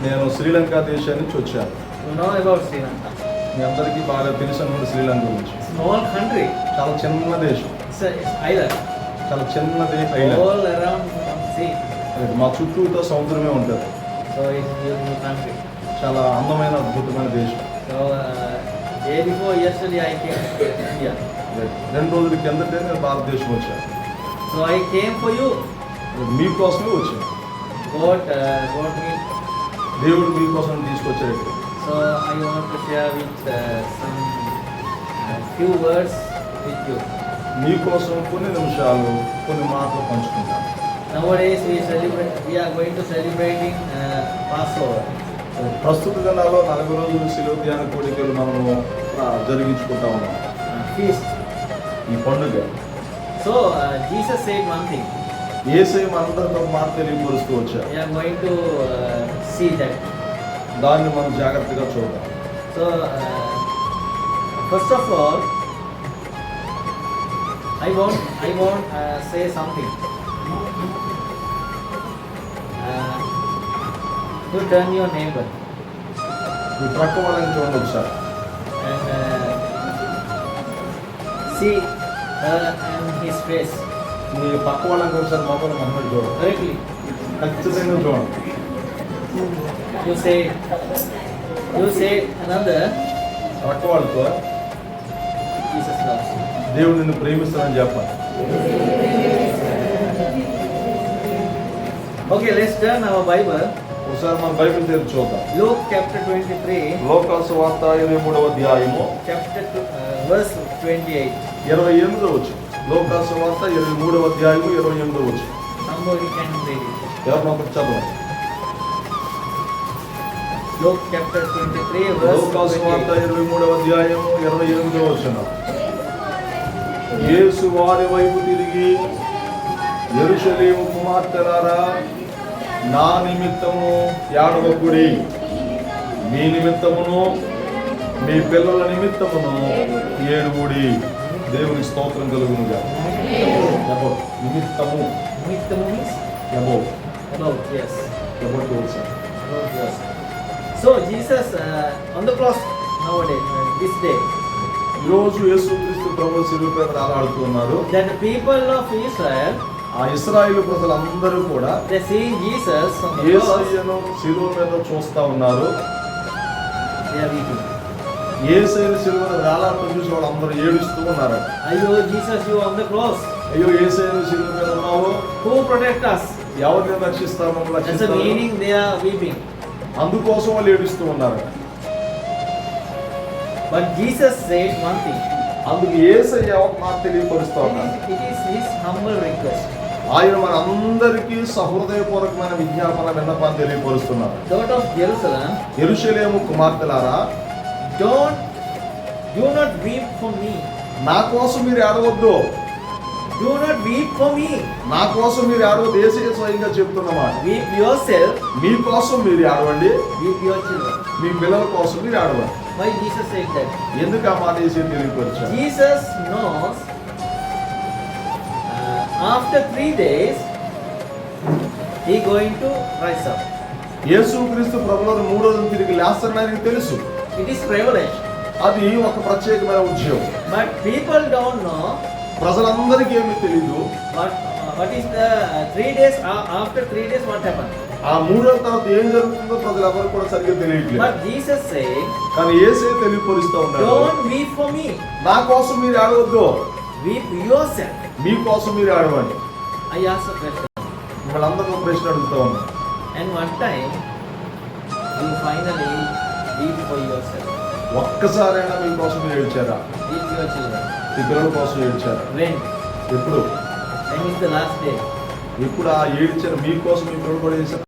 నేను శ్రీలంక దేశం నుంచి వచ్చాను. You know about Sri Lanka? మీ అందరికీ బాగా తెలుసు అనుకుంటే శ్రీలంక గురించి. Small country. చాలా చిన్న దేశం. It's island. చాలా చిన్నది All around sea. మా చుట్టూతో సముద్రమే ఉంటుంది. So it's beautiful country. చాలా అందమైన అద్భుతమైన దేశం. So day before yesterday I came to India. 2 రోజుల కిందటే నేను భారతదేశం వచ్చాను. So I came for you. మీకోసమే వచ్చాను. God me. దేవుడు మీకోసం తీసుకొచ్చాడు. So I want to share with some few words with you. మీకోసం కొన్ని నిమిషాలు కొన్ని మాటలు పంచుకుంటాను. Nowadays we are going to celebrating Passover. ప్రస్తుత దినాల్లో 40 రోజులు శిలువ ధ్యాన కోడికలు మనము జరిగించుకుంటా ఉన్నాం. Feast. ఈ పండుగ. So Jesus said one thing. యేసయ్య మనందరితో మాట తెలియపరుస్తూ వచ్చారు. We are going to see that. దాన్ని మనం జాగ్రత్తగా చూద్దాం. So first of all, I want say something. You turn your neighbor మీ ప్రక్క వాళ్ళని చూడండి ఒకసారి. and see her and his face మీ పక్క వాళ్ళని ఒకసారి మొక్కలు మొహమ్మద్ చూడండి. directly. ఖచ్చితంగా చూడండి. You say another. ప్రక్క వాళ్ళతో Jesus loves you. దేవుడు నిన్ను ప్రేమిస్తానని చెప్పాలి. Okay, let's turn our Bible. ఒకసారి మన బైబిల్ తెరిచి చూద్దాం. Luke chapter 23, లోకాల సువార్త 23వ అధ్యాయము chapter verse 28. 28వ వచనం. లోకాల సువార్త 23వ అధ్యాయము 28వ వచనం. Somebody can read it. ఎవరినో ఒకరు చదవండి. Luke chapter 23 verse లోకాల సువార్త 28. 23వ అధ్యాయము 28వ వచనం. యేసు వారి వైపు తిరిగి, యెరూషలేము కుమార్తెలారా, నా నిమిత్తము ఏడవకుడి, మీ నిమిత్తమును మీ పిల్లల నిమిత్తమును ఏడువుడి. దేవుని స్తోత్రం కలుగునుగా. నిమిత్తము Nimittamu means about yes. also. About yes. So Jesus on the cross nowadays, this day, ఈరోజు యేసుక్రీస్తు ప్రభువు శిలువ మీద వేలాడుతున్నారు. that the people of Israel, ఆ ఇశ్రాయేలు ప్రజలందరూ కూడా they see Jesus on the cross, యేసయ్యను శిలువ మీద చూస్తా ఉన్నారు. they are weeping. యేసయ్యను శిలువ మీద వేలాడుతూ చూసి వాళ్ళందరూ ఏడుస్తూ ఉన్నారు. Ayyo, Jesus, you on the cross. అయ్యో యేసయ్యను శిలువ మీద ఉన్నావు, Who protect us? ఎవరిని రక్షిస్తాము, That's the రక్షిస్తాము. meaning they are weeping. అందుకోసం వాళ్ళు ఏడుస్తూ ఉన్నారు. But Jesus said one thing. అందుకు యేసయ్య ఒక మాట తెలియపరుస్తా ఉన్నారు. It is his humble request. ఆయన మన అందరికీ సహృదయపూర్వకమైన విజ్ఞాపన విన్నపాన్ని తెలియపరుస్తున్నారు. Daughter of Jerusalem, యెరూషలేము కుమార్తెలారా, do not weep for me. నా కోసం మీరు ఏడవద్దు. Do not weep for me. నా కోసం మీరు ఏడవద్దు. యేసయ్య స్వయంగా చెప్తున్నమాట. Weep yourself. మీకోసం మీరు ఏడవండి, Weep your children. మీ పిల్లల కోసం మీరు ఏడవండి. Why Jesus said that? ఎందుకు ఆ మాట యేసయ్య తెలియపరిచారు? Jesus knows after 3 days he going to rise up. యేసుక్రీస్తు ప్రభువును 3 రోజులు తిరిగి లేస్తారని ఆయనకు తెలుసు. It is privilege. అది ఒక ప్రత్యేకమైన ఉద్యోగం. But people don't know ప్రజలందరికీ ఏమీ తెలియదు. what is the 3 days after 3 days what happened. ఆ 3 రోజుల తర్వాత ఏం జరుగుతుందో ప్రజలు ఎవరు కూడా సరిగ్గా తెలియట్లేదు. But Jesus said, కానీ యేసయ్య తెలియపరుస్తూ ఉన్నాడు. don't weep for me. నా కోసం మీరు ఏడవద్దు, Weep yourself. మీకోసం మీరు ఏడవండి. I asked a question. మిమ్మల్ని అందరితో ప్రశ్న అడుగుతా ఉన్నా. And one time you finally weep for yourself. ఒక్కసారైనా మీకోసం మీరు ఏడ్చారా? Weep your children. మీ పిల్లల కోసం ఏడ్చారా? When? ఎప్పుడు? When is the last day? ఎప్పుడు ఆ ఏడ్చారు మీకోసం మీ పిల్లలు కూడా చేశారు?